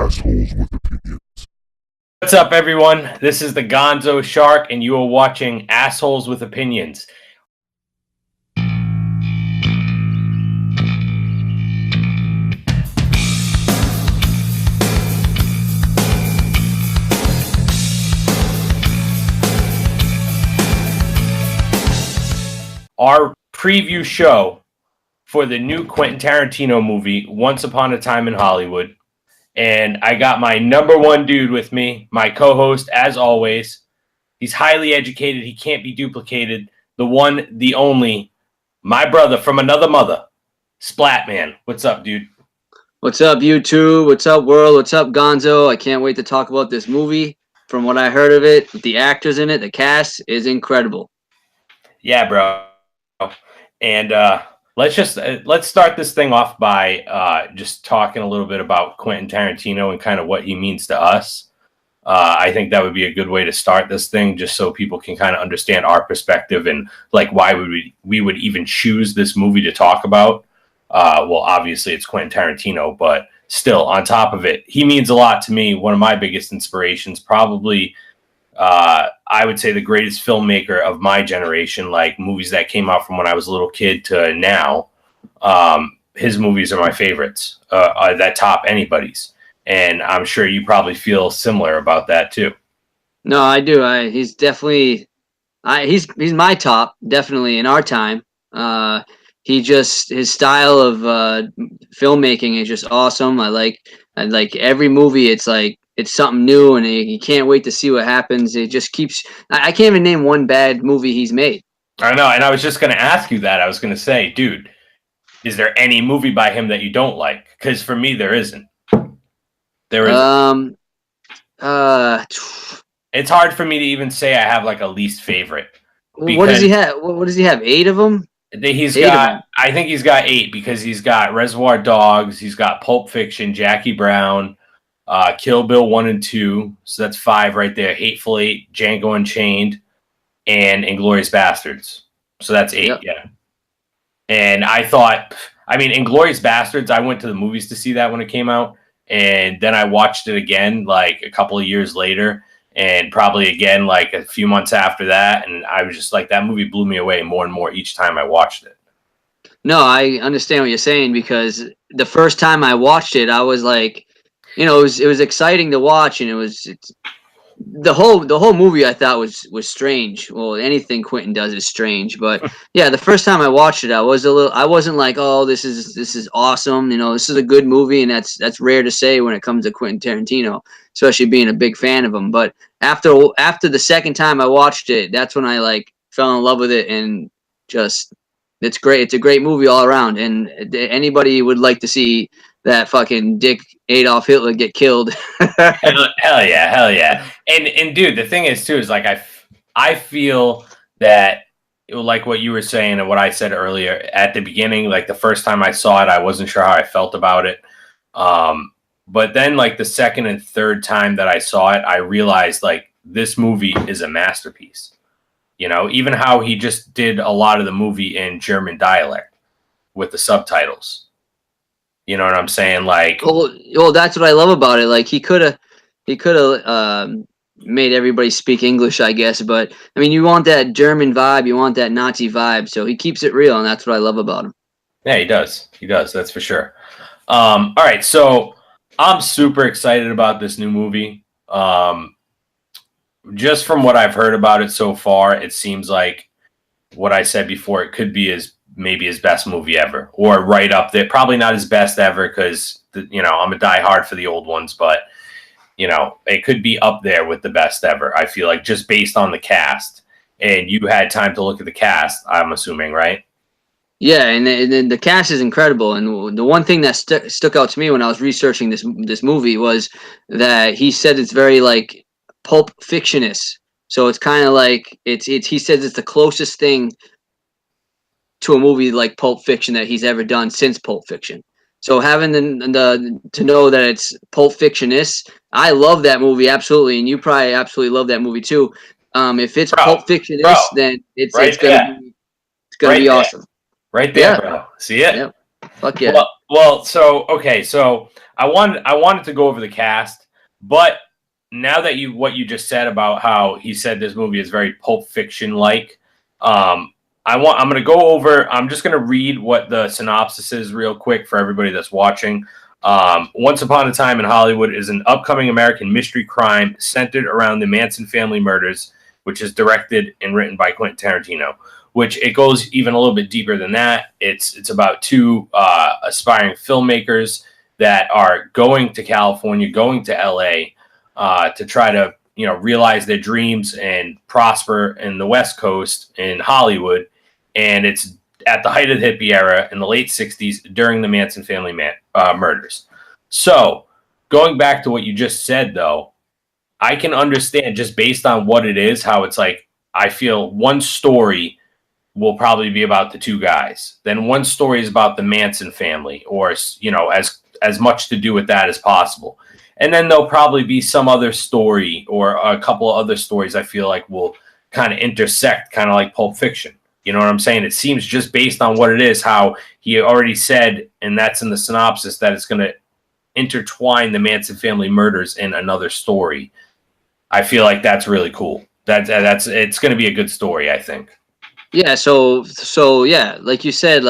assholes with opinions. What's up, everyone? This is the Gonzo Shark, and you are watching Assholes with Opinions. Our preview show for the new Quentin Tarantino movie, Once Upon a Time in Hollywood. And I got my number one dude with me, my co-host, as always. He's highly educated. He can't be duplicated. The one, the only, my brother from another mother, Splatman. What's up, dude? What's up, YouTube? What's up, world? What's up, Gonzo? I can't wait to talk about this movie. From what I heard of it, the actors in it, the cast is incredible. Yeah, bro. And let's start this thing off by just talking a little bit about Quentin Tarantino and kind of what he means to us. I think that would be a good way to start this thing, just so people can kind of understand our perspective and like why we would even choose this movie to talk about. Well, obviously it's Quentin Tarantino, but still, on top of it, he means a lot to me. One of my biggest inspirations, probably. I would say the greatest filmmaker of my generation, like movies that came out from when I was a little kid to now. His movies are my favorites that top anybody's. And I'm sure you probably feel similar about that too. No, I do. He's definitely, he's my top, definitely in our time. His style of filmmaking is just awesome. I like every movie. It's something new, and you can't wait to see what happens. It just keeps. I can't even name one bad movie he's made. I know, and I was just going to ask you that. I was going to say, dude, is there any movie by him that you don't like? Because for me, there isn't. There isn't. It's hard for me to even say I have like a least favorite. What does he have? What does he have? 8 of them? I think he's got 8 because he's got Reservoir Dogs, he's got Pulp Fiction, Jackie Brown, Kill Bill 1 and 2, so that's 5 right there. Hateful Eight, Django Unchained, and Inglourious Bastards. So that's 8, yep. Yeah. And I thought, Inglourious Bastards, I went to the movies to see that when it came out, and then I watched it again like a couple of years later, and probably again like a few months after that, and I was just like, that movie blew me away more and more each time I watched it. No, I understand what you're saying, because the first time I watched it, I was like, it was exciting to watch, and the whole movie I thought was strange. Well, anything Quentin does is strange, but yeah, the first time I watched it, I wasn't like, oh, this is awesome. This is a good movie, and that's rare to say when it comes to Quentin Tarantino, especially being a big fan of him. But after the second time I watched it, that's when I like fell in love with it, and just it's great. It's a great movie all around, and anybody would like to see that fucking Dick Adolf Hitler get killed. hell yeah. And dude, the thing is too, is like I feel that, like what you were saying and what I said earlier at the beginning, like the first time I saw it, I wasn't sure how I felt about it. But then like the second and third time that I saw it, I realized like this movie is a masterpiece. Even how he just did a lot of the movie in German dialect with the subtitles. You know what I'm saying? Like, well, that's what I love about it. Like he could have made everybody speak English, I guess. But you want that German vibe, you want that Nazi vibe. So he keeps it real, and that's what I love about him. Yeah, he does. That's for sure. All right, so I'm super excited about this new movie. Just from what I've heard about it so far, it seems like what I said before. It could be maybe his best movie ever, or right up there. Probably not his best ever, because I'm a diehard for the old ones, but it could be up there with the best ever. I feel like, just based on the cast. And you had time to look at the cast, I'm assuming, right? Yeah, and the cast is incredible. And the one thing that stuck out to me when I was researching this movie was that he said it's very like Pulp Fiction-ish. So it's kind of like he says it's the closest thing to a movie like Pulp Fiction that he's ever done since Pulp Fiction. So having the to know that it's Pulp Fiction-ish, I love that movie absolutely, and you probably absolutely love that movie too. If it's Pulp Fiction-ish, then it's gonna be awesome. Right there, bro. See it? Yep. Fuck yeah. Well, Well, so I wanted to go over the cast, but now that what you just said about how he said this movie is very Pulp Fiction like, I'm gonna go over. I'm just gonna read what the synopsis is real quick for everybody that's watching. Once Upon a Time in Hollywood is an upcoming American mystery crime centered around the Manson family murders, which is directed and written by Quentin Tarantino. Which it goes even a little bit deeper than that. It's about two aspiring filmmakers that are going to California, going to LA to try to realize their dreams and prosper in the West Coast in Hollywood. And it's at the height of the hippie era in the late '60s during the Manson family murders. So going back to what you just said, though, I can understand just based on what it is, how it's like. I feel one story will probably be about the two guys. Then one story is about the Manson family, or as much to do with that as possible. And then there'll probably be some other story or a couple of other stories I feel like will kind of intersect, kind of like Pulp Fiction. You know what I'm saying? It seems just based on what it is, how he already said, and that's in the synopsis, that it's going to intertwine the Manson family murders in another story. I feel like that's really cool. It's going to be a good story, I think. Yeah, so yeah, like you said,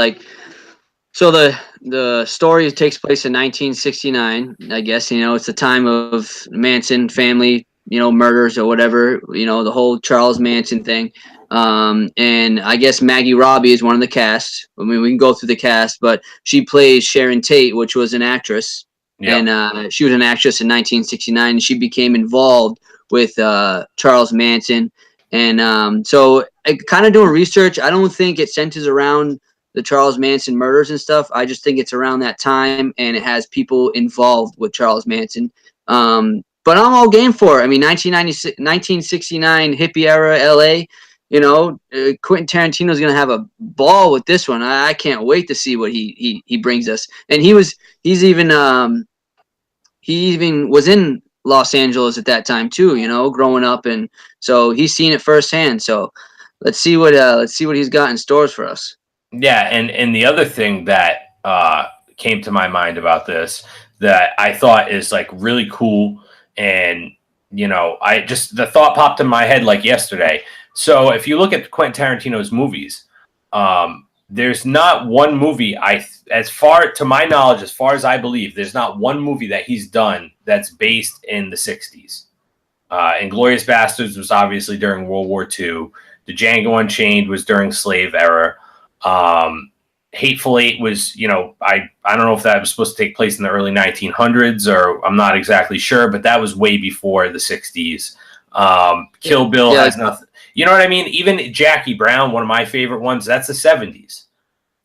so the story takes place in 1969. I guess it's the time of Manson family, murders or whatever. The whole Charles Manson thing. And I guess Maggie Robbie is one of the cast. I mean, we can go through the cast, but she plays Sharon Tate, which was an actress, Yeah. and she was an actress in 1969. And she became involved with Charles Manson, and so kind of doing research. I don't think it centers around the Charles Manson murders and stuff. I just think it's around that time, and it has people involved with Charles Manson. But I'm all game for it. I mean, 1969 hippie era LA. Quentin Tarantino is going to have a ball with this one. I can't wait to see what he brings us. And he even was in Los Angeles at that time too. Growing up, and so he's seen it firsthand. So let's see what he's got in stores for us. Yeah, and the other thing that came to my mind about this that I thought is like really cool, and I just the thought popped in my head like yesterday. So if you look at Quentin Tarantino's movies, there's not one movie as far to my knowledge, as far as I believe, there's not one movie that he's done that's based in the '60s. Inglourious Bastards was obviously during World War II. The Django Unchained was during slave era. Hateful Eight was, I don't know if that was supposed to take place in the early 1900s, or I'm not exactly sure, but that was way before the '60s. Kill Bill has nothing. You know what I mean? Even Jackie Brown, one of my favorite ones, that's the '70s.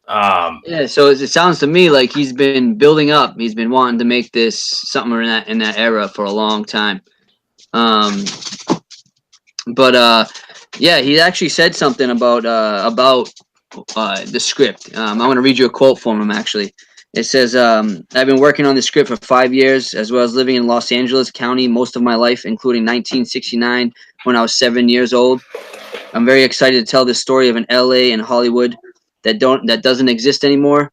Yeah, so it sounds to me like he's been building up. He's been wanting to make this something in that era for a long time. But yeah, he actually said something about the script. I'm going to read you a quote from him, actually. It says, I've been working on the script for 5 years, as well as living in Los Angeles County most of my life, including 1969 when I was 7 years old. I'm very excited to tell the story of an LA and Hollywood that doesn't exist anymore.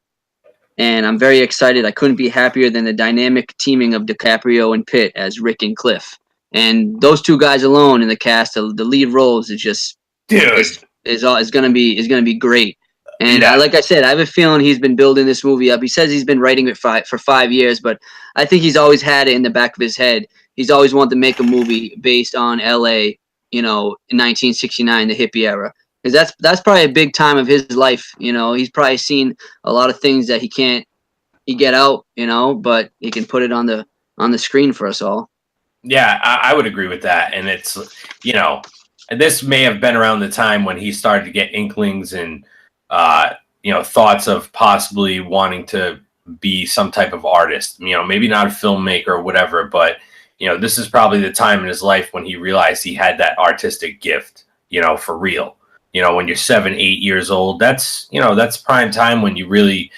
And I'm very excited. I couldn't be happier than the dynamic teaming of DiCaprio and Pitt as Rick and Cliff. And those two guys alone in the cast, the lead roles, is just is gonna be great. And like I said, I have a feeling he's been building this movie up. He says he's been writing it for 5 years, but I think he's always had it in the back of his head. He's always wanted to make a movie based on LA, in 1969, the hippie era. Because that's probably a big time of his life. He's probably seen a lot of things that he get out, but he can put it on the screen for us all. Yeah, I would agree with that. And it's, this may have been around the time when he started to get inklings and, thoughts of possibly wanting to be some type of artist, maybe not a filmmaker or whatever, but, this is probably the time in his life when he realized he had that artistic gift, for real. When you're 7, 8 years old, that's prime time when you really,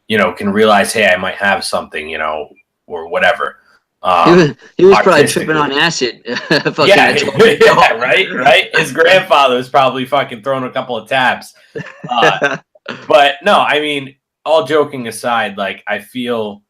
can realize, hey, I might have something, or whatever. He was probably tripping on acid. Yeah, right. His grandfather was probably fucking throwing a couple of tabs. But no, I mean, all joking aside, like I feel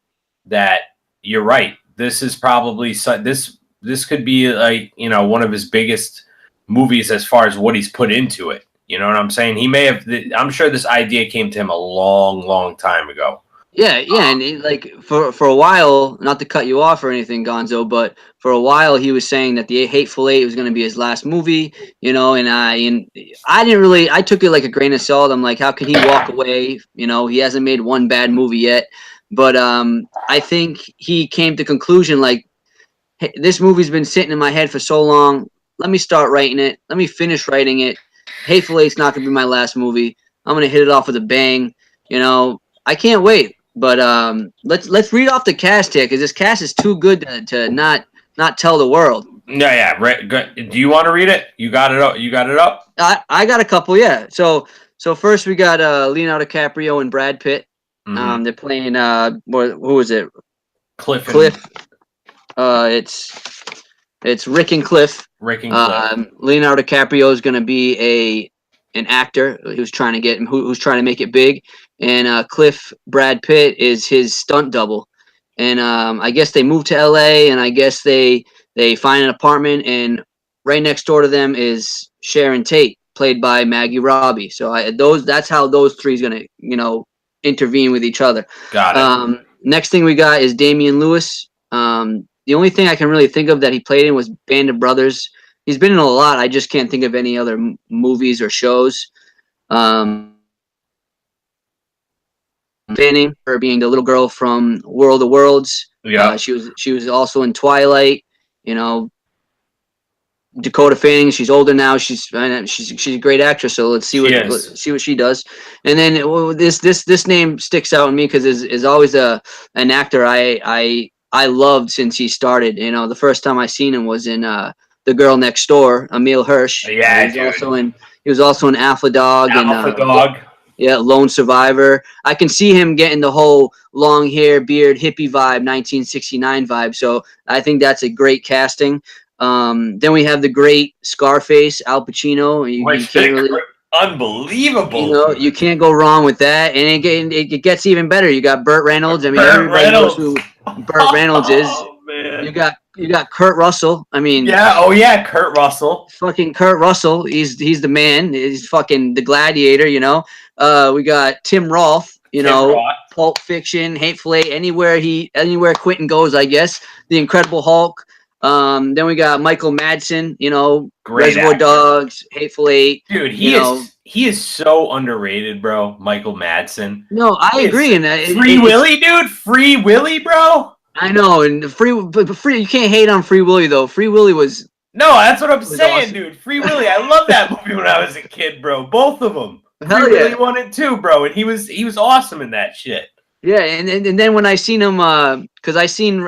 that you're right. This is probably this could be like, you know, one of his biggest movies as far as what he's put into it. You know what I'm saying? He may have. I'm sure this idea came to him a long, long time ago. Yeah, and like for a while, not to cut you off or anything, Gonzo, but for a while he was saying that the Hateful Eight was going to be his last movie, you know, and I didn't really, I took it like a grain of salt. I'm like, how can he walk away? You know, he hasn't made one bad movie yet, but I think he came to conclusion like, hey, this movie's been sitting in my head for so long. Let me start writing it. Let me finish writing it. Hateful Eight's not going to be my last movie. I'm going to hit it off with a bang. You know, I can't wait. But let's read off the cast here because this cast is too good to not tell the world. Yeah. Right. Do you want to read it? You got it up. You got it up. I got a couple. Yeah. So first we got Leonardo DiCaprio and Brad Pitt. Mm-hmm. They're playing who is it? Cliff. It's Rick and Cliff. Rick and Cliff. Leonardo DiCaprio is going to be an actor who's trying to make it big. And Cliff, Brad Pitt, is his stunt double. And I guess they moved to LA, and I guess they find an apartment, and right next door to them is Sharon Tate, played by Margot Robbie. So that's how those three is gonna, you know, intervene with each other. Got it. Next thing we got is Damian Lewis. The only thing I can really think of that he played in was Band of Brothers. He's been in a lot. I just can't think of any other movies or shows. Fanning, her being the little girl from World of Worlds. Yeah, she was also in Twilight. You know, Dakota Fanning. She's older now. She's a great actress. So let's see what she does. And then this name sticks out in me because is always an actor I loved since he started. You know, the first time I seen him was in The Girl Next Door. Emil Hirsch. Yeah, he was also in Alpha Dog. Dog. Yeah, Lone Survivor. I can see him getting the whole long hair, beard, hippie vibe, 1969 vibe. So I think that's a great casting. Then we have the great Scarface, Al Pacino. Unbelievable. You know, you can't go wrong with that. And it gets even better. You got Burt Reynolds. I mean, everybody knows who Burt Reynolds is. Man. You got Kurt Russell. I mean, Kurt Russell. Fucking Kurt Russell. He's the man. He's fucking the Gladiator. You know. We got Tim Roth. You know, Pulp Fiction, Hateful Eight. Anywhere Quentin goes, I guess. The Incredible Hulk. Then we got Michael Madsen. You know, great Reservoir actor. Dogs, Hateful Eight. Dude, he is so underrated, bro. Michael Madsen. No, I agree. And Free Willy, dude. Free Willy, bro. I know, and Free. You can't hate on Free Willy though. Free Willy was. No, that's what I'm saying, awesome. Dude. Free Willy. I love that movie when I was a kid, bro. Both of them. Hell Free yeah. Willy 1 and 2, bro, and he was awesome in that shit. Yeah, and then when I seen him, because I seen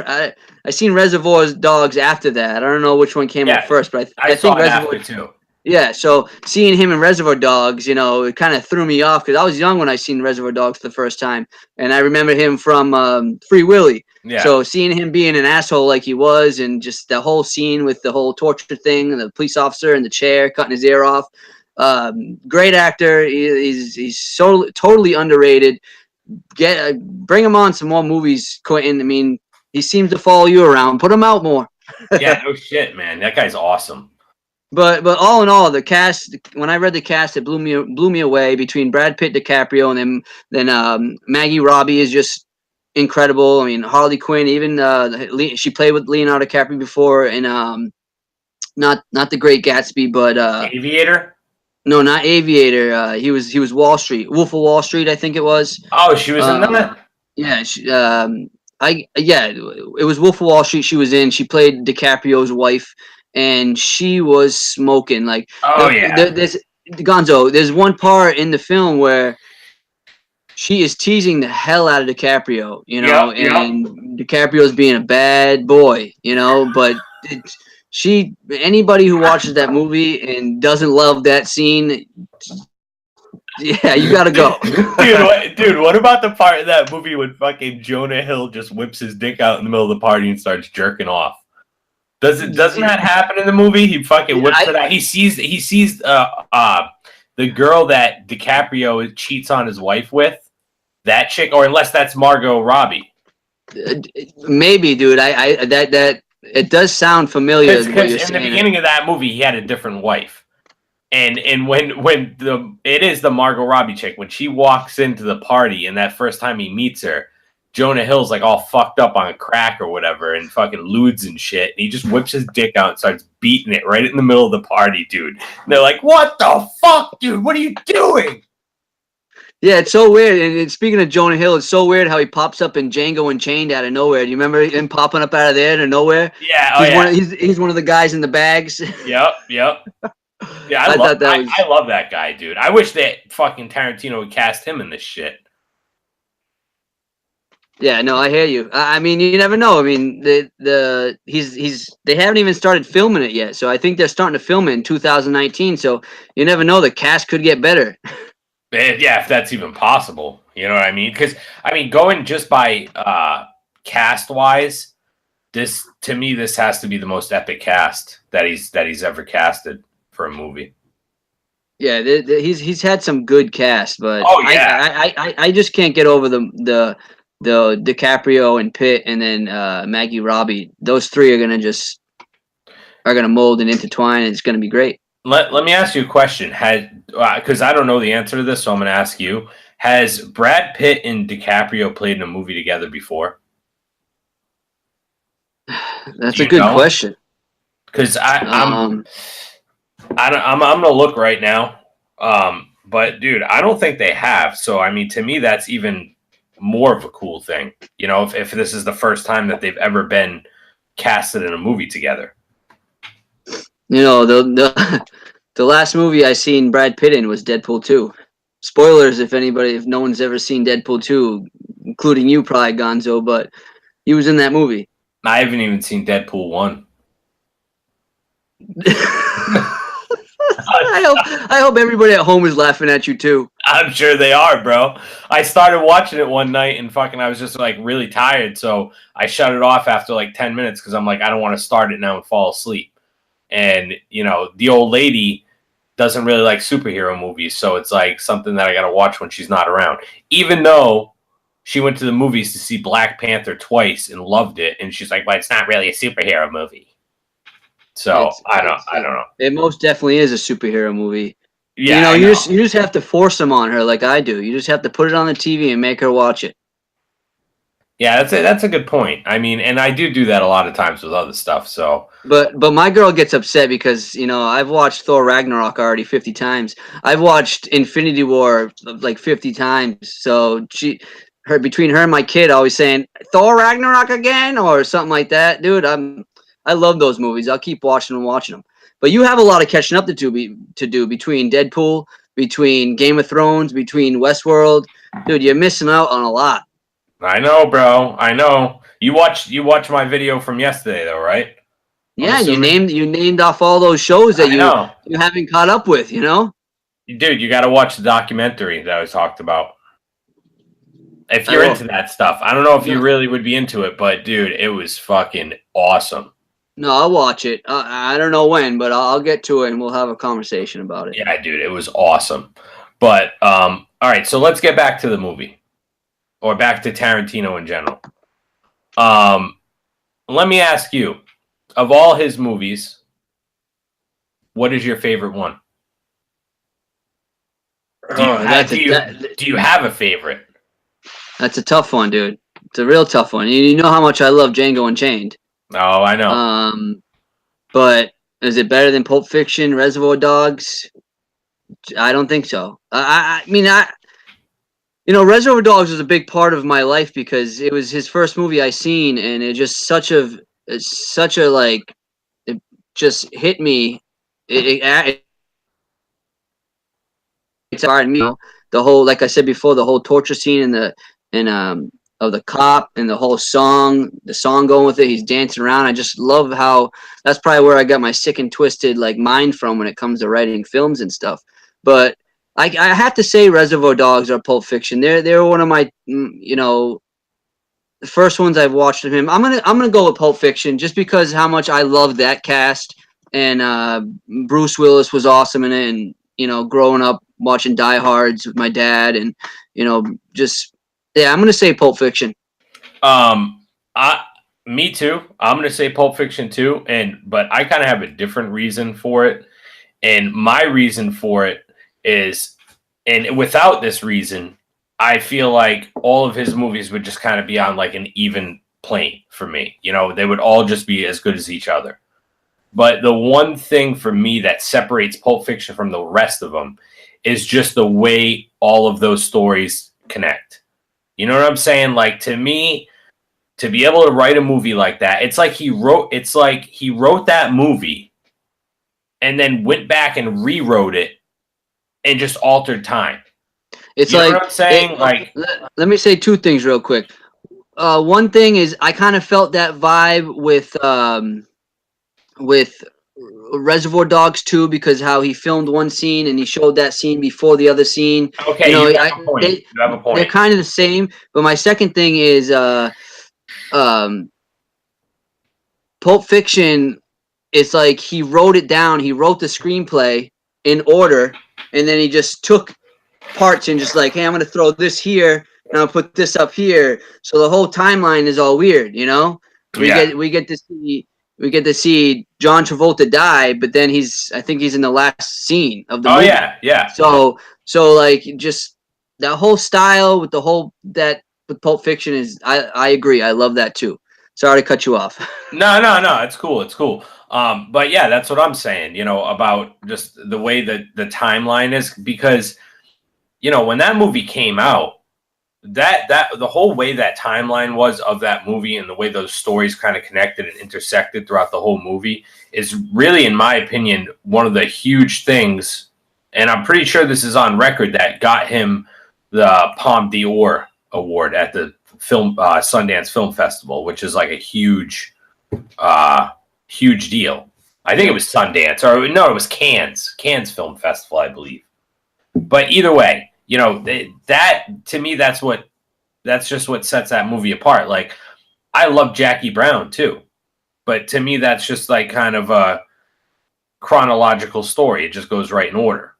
Reservoir Dogs after that. I don't know which one came out first, but I think Reservoir too. Yeah, so seeing him in Reservoir Dogs, you know, it kind of threw me off because I was young when I seen Reservoir Dogs the first time, and I remember him from Free Willy. Yeah. So seeing him being an asshole like he was, and just the whole scene with the whole torture thing, and the police officer in the chair cutting his ear off. Great actor. He's so totally underrated. Bring him on some more movies, Quentin. I mean, he seems to follow you around. Put him out more. Yeah, no shit, man. That guy's awesome. But all in all, the cast. When I read the cast, it blew me away. Between Brad Pitt, DiCaprio, and then Margot Robbie is just incredible. I mean, Harley Quinn. Even she played with Leonardo DiCaprio before, and not The Great Gatsby, but Aviator. No, not Aviator. He was Wall Street. Wolf of Wall Street, I think it was. Oh, she was in that. Yeah, it was Wolf of Wall Street. She was in. She played DiCaprio's wife, and she was smoking. Like, there's Gonzo. There's one part in the film where she is teasing the hell out of DiCaprio, you know, and DiCaprio's being a bad boy, you know, but. Anybody who watches that movie and doesn't love that scene, yeah, you gotta go. dude, what about the part of that movie when fucking Jonah Hill just whips his dick out in the middle of the party and starts jerking off? Doesn't that happen in the movie? He fucking whips it out. He sees the girl that DiCaprio cheats on his wife with. That chick, or unless that's Margot Robbie. Maybe, dude. That it does sound familiar. What Because you're in the saying. beginning of that movie, he had a different wife, and when it is the Margot Robbie chick, when she walks into the party and that first time he meets her, Jonah Hill's like all fucked up on crack or whatever and fucking lewds and shit, and he just whips his dick out and starts beating it right in the middle of the party, dude. And they're like, "What the fuck, dude? What are you doing?" Yeah, it's so weird. And speaking of Jonah Hill, it's so weird how he pops up in Django Unchained out of nowhere. Do you remember him popping up out of there to nowhere? Yeah, He's one of the guys in the bags. Yep. Yeah, I thought that was. I love that guy, dude. I wish that fucking Tarantino would cast him in this shit. Yeah, no, I hear you. I mean, you never know. I mean, they haven't even started filming it yet, so I think they're starting to film it in 2019. So you never know. The cast could get better. Yeah, if that's even possible. You know what I mean? Because I mean, going just by cast wise, this to me, this has to be the most epic cast that he's ever casted for a movie. Yeah, he's had some good cast, but I just can't get over the DiCaprio and Pitt and then Maggie Robbie. Those three are gonna mold and intertwine, and it's gonna be great. Let me ask you a question. Because I don't know the answer to this, so I'm going to ask you. Has Brad Pitt and DiCaprio played in a movie together before? That's a good question. Because I'm going to look right now. But dude, I don't think they have. So I mean, to me, that's even more of a cool thing. You know, if this is the first time that they've ever been casted in a movie together. You know, the last movie I seen Brad Pitt in was Deadpool 2. Spoilers if no one's ever seen Deadpool 2, including you probably, Gonzo, but he was in that movie. I haven't even seen Deadpool 1. I hope everybody at home is laughing at you too. I'm sure they are, bro. I started watching it one night and I was just like really tired, so I shut it off after like 10 minutes because I'm like, I don't want to start it now and fall asleep. And, you know, the old lady doesn't really like superhero movies, so it's like something that I got to watch when she's not around. Even though she went to the movies to see Black Panther twice and loved it, and she's like, but it's not really a superhero movie. So, I don't know. It most definitely is a superhero movie. Yeah, you just have to force them on her like I do. You just have to put it on the TV and make her watch it. Yeah, that's a good point. I mean, and I do that a lot of times with other stuff. So, but my girl gets upset because I've watched Thor Ragnarok already 50 times. I've watched Infinity War like 50 times. So between her and my kid, always saying Thor Ragnarok again or something like that. Dude, I love those movies. I'll keep watching them. But you have a lot of catching up to do between Deadpool, between Game of Thrones, between Westworld. Dude, you're missing out on a lot. I know, bro. I know. You watched my video from yesterday, though, right? Yeah, you named off all those shows that you haven't caught up with. Dude, you got to watch the documentary that I talked about. If you're into that stuff, I don't know if you really would be into it, but dude, it was fucking awesome. No, I'll watch it. I don't know when, but I'll get to it and we'll have a conversation about it. Yeah, dude, it was awesome. But all right, so let's get back to the movie. Or back to Tarantino in general. Let me ask you, of all his movies, what is your favorite one? Do you have a favorite? That's a tough one, dude. It's a real tough one. You know how much I love Django Unchained. Oh, I know. But is it better than Pulp Fiction, Reservoir Dogs? I don't think so. I mean, Reservoir Dogs was a big part of my life because it was his first movie I seen, and it just it just hit me. It inspired me. The whole, like I said before, the whole torture scene of the cop and the whole song, going with it. He's dancing around. I just love how that's probably where I got my sick and twisted mind from when it comes to writing films and stuff. But I have to say Reservoir Dogs or Pulp Fiction. They're one of my the first ones I've watched of him. I'm gonna go with Pulp Fiction just because how much I love that cast, and Bruce Willis was awesome in it, and growing up watching Die Hards with my dad, and just Yeah, I'm gonna say Pulp Fiction. Um, I, me too. I'm gonna say Pulp Fiction too, but I kind of have a different reason for it, and my reason for it is, and without this reason, I feel like all of his movies would just kind of be on like an even plane for me. You know, they would all just be as good as each other. But the one thing for me that separates Pulp Fiction from the rest of them is just the way all of those stories connect. You know what I'm saying? Like to me, to be able to write a movie like that, it's like he wrote that movie and then went back and rewrote it and just altered time. It's You know what like I'm saying? Like, let me say two things real quick. One thing is I kind of felt that vibe with Reservoir Dogs 2 because how he filmed one scene and he showed that scene before the other scene. You okay, know, you have a point. You have a they're point. kind of the same. But my second thing is um, Pulp Fiction. It's like he wrote it down. He wrote the screenplay in order, and then he just took parts and just like, hey, I'm gonna throw this here and I'll put this up here. So the whole timeline is all weird, you know? Yeah. We get to see John Travolta die, but then I think he's in the last scene of the Oh movie. yeah, yeah. So like just that whole style with the whole that with Pulp Fiction is I agree. I love that too. Sorry to cut you off. No, no, no. It's cool. It's cool. But yeah, that's what I'm saying. You know, about just the way that the timeline is, because you know when that movie came out, that the whole way that timeline was of that movie and the way those stories kind of connected and intersected throughout the whole movie is really, in my opinion, one of the huge things. And I'm pretty sure this is on record that got him the Palme d'Or award at the Sundance Film Festival, which is like a uh, huge deal. I think it was Sundance, or no, it was Cannes Film Festival, I believe. But either way, you know that to me, that's just what sets that movie apart. Like I love Jackie Brown too, but to me, that's just like kind of a chronological story. It just goes right in order.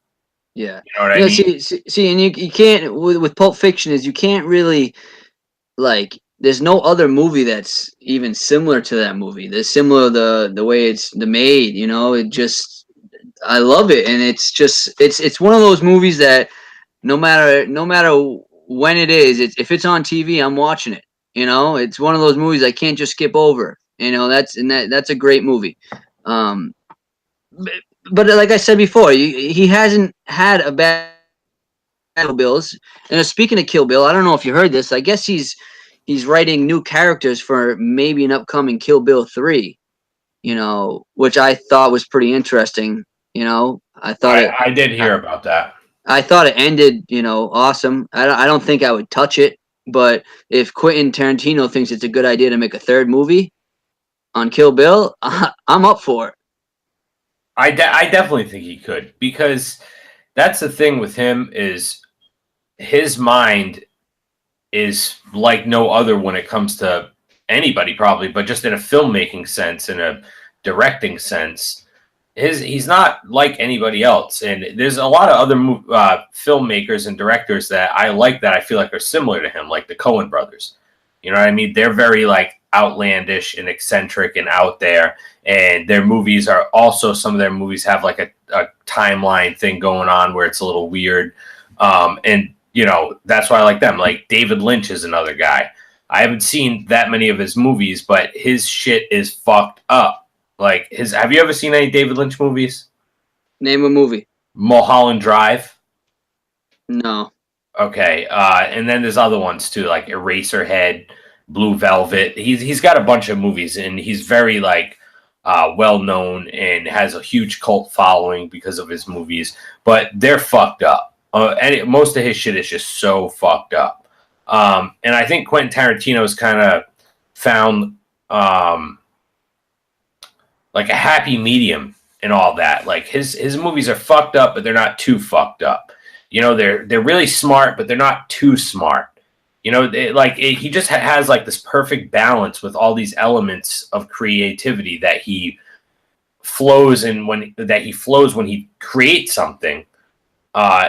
Yeah. You know what I Yeah, mean? see, and you can't with Pulp Fiction is you can't really like there's no other movie that's even similar to that movie. There's similar the way it's the made, you know, it just I love it and it's just it's one of those movies that no matter when it is, if it's on TV, I'm watching it. You know, it's one of those movies I can't just skip over. You know, that's a great movie. Um, but, but like I said before, he hasn't had a bad Kill Bills. And speaking of Kill Bill, I don't know if you heard this. I guess he's writing new characters for maybe an upcoming Kill Bill 3. You know, which I thought was pretty interesting. You know, I did hear about that. I thought it ended, you know, awesome. I don't think I would touch it, but if Quentin Tarantino thinks it's a good idea to make a third movie on Kill Bill, I'm up for it. I definitely think he could, because that's the thing with him is his mind is like no other when it comes to anybody, probably, but just in a filmmaking sense, in a directing sense, he's not like anybody else. And there's a lot of other filmmakers and directors that I like that I feel like are similar to him, like the Coen brothers. You know what I mean? They're very like outlandish and eccentric and out there, and their movies are also, some of their movies have like a timeline thing going on where it's a little weird. And you know, that's why I like them. Like David Lynch is another guy. I haven't seen that many of his movies, but his shit is fucked up. Like have you ever seen any David Lynch movies? Name a movie. Mulholland Drive. No. Okay, and then there's other ones too, like Eraserhead, Blue Velvet. He's got a bunch of movies, and he's very like well known and has a huge cult following because of his movies. But they're fucked up. And most of his shit is just so fucked up. And I think Quentin Tarantino's kind of found like a happy medium in all that. Like his movies are fucked up, but they're not too fucked up. You know, they're really smart, but they're not too smart. You know, he just has like this perfect balance with all these elements of creativity that he flows in when he creates something.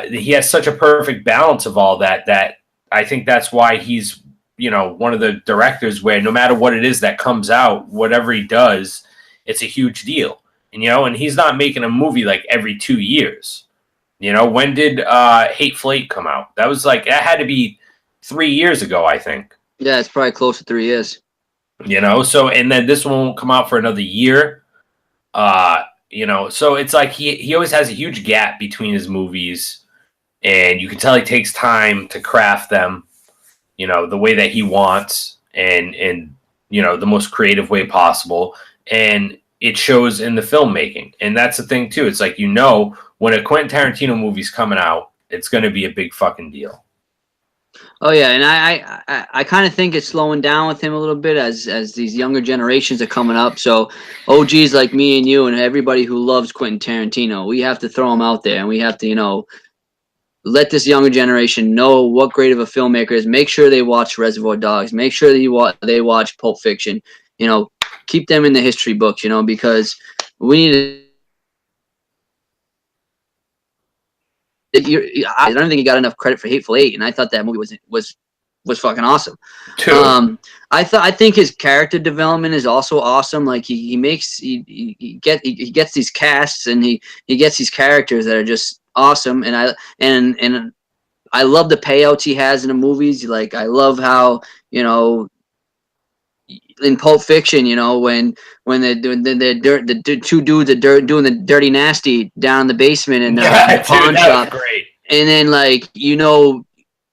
He has such a perfect balance of all that I think that's why he's, one of the directors where no matter what it is that comes out, whatever he does, it's a huge deal. And he's not making a movie like every 2 years. When did Hateful Eight come out? That had to be 3 years ago, I think. Yeah, it's probably close to 3 years. So, and then this one won't come out for another year. So it's like he always has a huge gap between his movies, and you can tell he takes time to craft them, the way that he wants, and the most creative way possible. And it shows in the filmmaking. And that's the thing too. It's like, when a Quentin Tarantino movie's coming out, it's going to be a big fucking deal. Oh yeah, and I kind of think it's slowing down with him a little bit as these younger generations are coming up. So OGs like me and you and everybody who loves Quentin Tarantino, we have to throw him out there, and we have to let this younger generation know what great of a filmmaker is. Make sure they watch Reservoir Dogs. Make sure that they watch Pulp Fiction. Keep them in the history books. Because we need. I don't think he got enough credit for Hateful Eight, and I thought that movie was fucking awesome. I think his character development is also awesome. Like he gets these casts, and he gets these characters that are just awesome. And I love the payouts he has in the movies. Like I love how in Pulp Fiction, when the two dudes are doing the dirty nasty down in the basement and the pawn shop, great. And then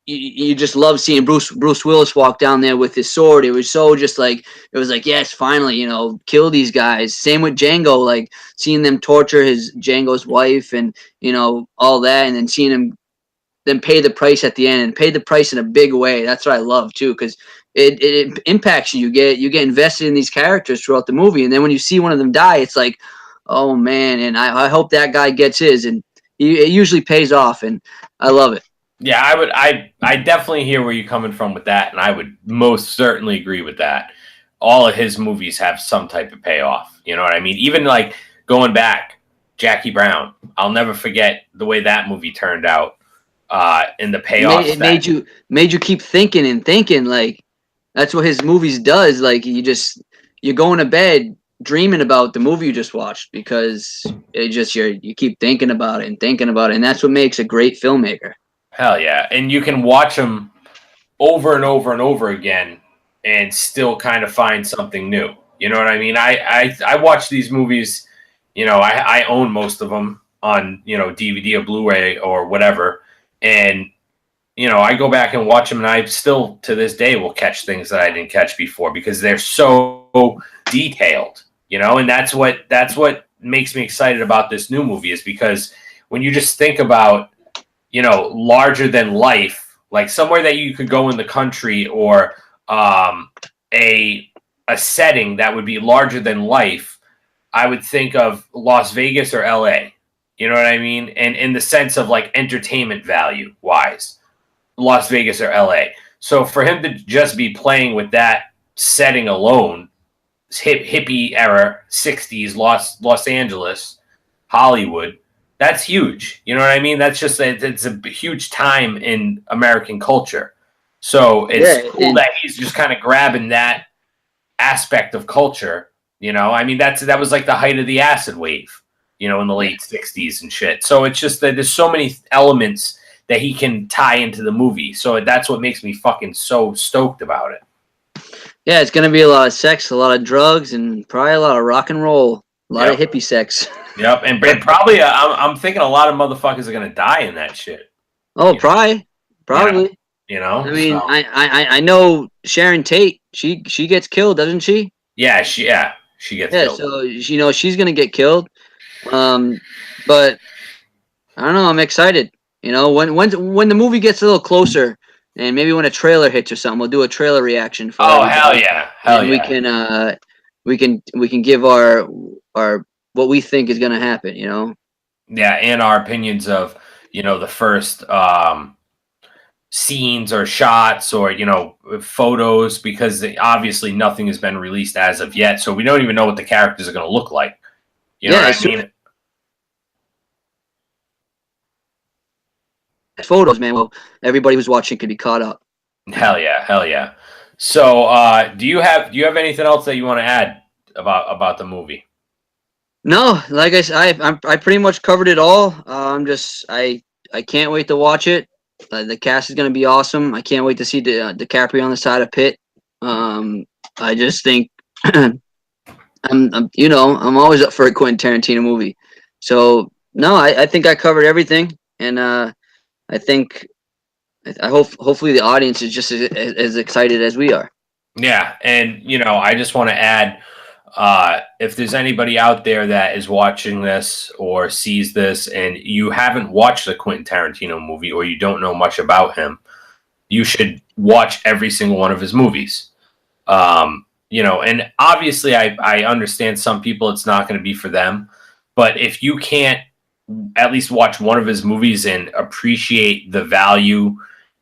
you just love seeing Bruce Willis walk down there with his sword. It was so just like it was like, yes, finally, kill these guys. Same with Django, like seeing them torture Django's wife and all that, and then seeing him then pay the price at the end and pay the price in a big way. That's what I love too, because it impacts you. You get invested in these characters throughout the movie, and then when you see one of them die, it's like, oh man. And I hope that guy gets his, and it usually pays off, and I love it. Yeah, I definitely hear where you're coming from with that, and I would most certainly agree with that. All of his movies have some type of payoff. You know what I mean? Even like going back, Jackie Brown. I'll never forget the way that movie turned out. In the payoff, it made you keep thinking and thinking. Like that's what his movies does. Like you're going to bed dreaming about the movie you just watched, because you keep thinking about it and thinking about it, and that's what makes a great filmmaker. Hell yeah. And you can watch them over and over and over again and still kind of find something new. You know what I mean? I watch these movies, I own most of them on, DVD or Blu-ray or whatever. And, I go back and watch them, and I still to this day will catch things that I didn't catch before because they're so detailed, and that's what makes me excited about this new movie, is because when you just think about, larger than life, like somewhere that you could go in the country, or a setting that would be larger than life, I would think of Las Vegas or LA. You know what I mean? And in the sense of like entertainment value wise, Las Vegas or LA. So for him to just be playing with that setting alone, hippie era, 60s, Los Angeles, Hollywood, that's huge. You know what I mean? That's just, it's a huge time in American culture. So it's cool that he's just kind of grabbing that aspect of culture. I mean, that was like the height of the acid wave, in the late 60s and shit. So it's just that there's so many elements that he can tie into the movie. So that's what makes me fucking so stoked about it. Yeah, it's going to be a lot of sex, a lot of drugs, and probably a lot of rock and roll, a lot of hippie sex. Yep, and probably, I'm thinking a lot of motherfuckers are going to die in that shit. Oh, probably. I mean, so. I know Sharon Tate, she gets killed, doesn't she? Yeah, she gets killed. So, she's going to get killed. But I don't know. I'm excited. When the movie gets a little closer, and maybe when a trailer hits or something, we'll do a trailer reaction for. Oh, hell yeah! We can give our what we think is going to happen. Yeah, and our opinions of the first scenes or shots or photos, because obviously nothing has been released as of yet, so we don't even know what the characters are going to look like. You know what I mean? Photos, man. Well, everybody who's watching could be caught up. Hell yeah, hell yeah. So, do you have anything else that you want to add about the movie? No, like I said, I pretty much covered it all. I can't wait to watch it. The cast is gonna be awesome. I can't wait to see DiCaprio on the side of Pitt. I just think I'm always up for a Quentin Tarantino movie. So no, I think I covered everything, and I think I hope hopefully the audience is just as excited as we are. Yeah, and I just want to add, if there's anybody out there that is watching this or sees this, and you haven't watched a Quentin Tarantino movie or you don't know much about him, you should watch every single one of his movies. And obviously, I understand some people it's not going to be for them, but if you can't at least watch one of his movies and appreciate the value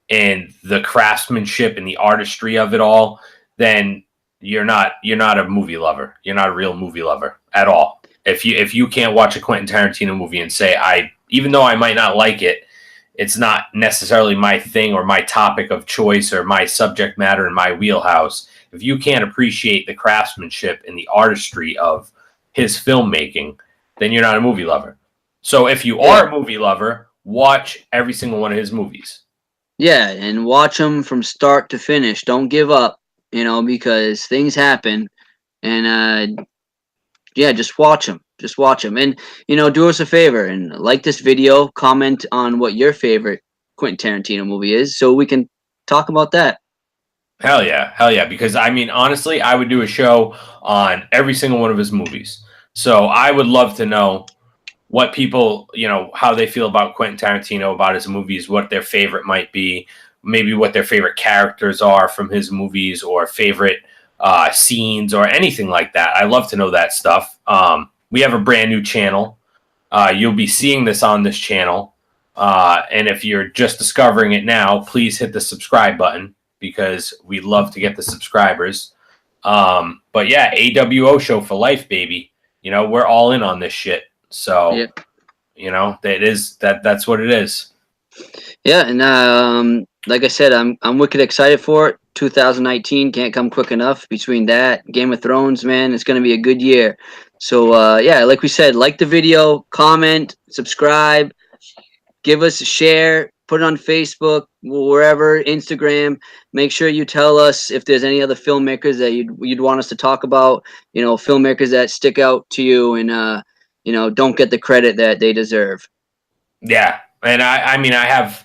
and the craftsmanship and the artistry of it all, then you're not a movie lover. You're not a real movie lover at all. If you can't watch a Quentin Tarantino movie and say, even though I might not like it, it's not necessarily my thing or my topic of choice or my subject matter in my wheelhouse. If you can't appreciate the craftsmanship and the artistry of his filmmaking, then you're not a movie lover. So if you are a movie lover, watch every single one of his movies. Yeah, and watch them from start to finish. Don't give up, because things happen, and yeah, just watch them. Just watch them, and do us a favor and like this video. Comment on what your favorite Quentin Tarantino movie is, so we can talk about that. Hell yeah, hell yeah. Because I mean, honestly, I would do a show on every single one of his movies. So I would love to know what people, how they feel about Quentin Tarantino, about his movies, what their favorite might be, maybe what their favorite characters are from his movies or favorite scenes or anything like that. I love to know that stuff. We have a brand new channel. You'll be seeing this on this channel. And if you're just discovering it now, please hit the subscribe button because we love to get the subscribers. But yeah, AWO show for life, baby. We're all in on this shit. So, that's what it is. Yeah, and like I said, I'm wicked excited for it. 2019 can't come quick enough. Between that, Game of Thrones, man, it's gonna be a good year. So yeah, like we said, like the video, comment, subscribe, give us a share, put it on Facebook, wherever, Instagram. Make sure you tell us if there's any other filmmakers that you'd want us to talk about. Filmmakers that stick out to you and don't get the credit that they deserve. Yeah, and I mean, I have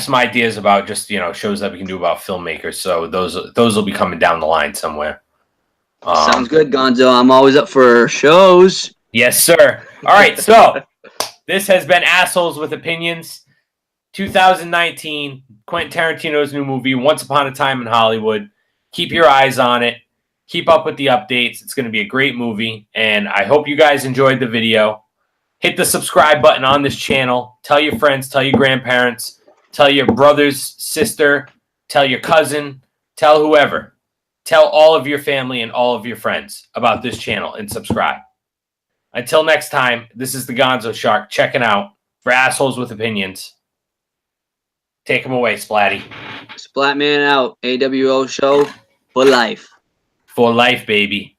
some ideas about just shows that we can do about filmmakers. So those will be coming down the line somewhere. Sounds good, Gonzo. I'm always up for shows. Yes, sir. All right, so this has been Assholes with Opinions, 2019, Quentin Tarantino's new movie, Once Upon a Time in Hollywood. Keep your eyes on it. Keep up with the updates. It's going to be a great movie, and I hope you guys enjoyed the video. Hit the subscribe button on this channel. Tell your friends, tell your grandparents, tell your brothers, sister, tell your cousin, tell whoever. Tell all of your family and all of your friends about this channel and subscribe. Until next time, this is the Gonzo Shark checking out for Assholes with Opinions. Take them away, Splatty. Splatman out. AWO show for life. For life, baby.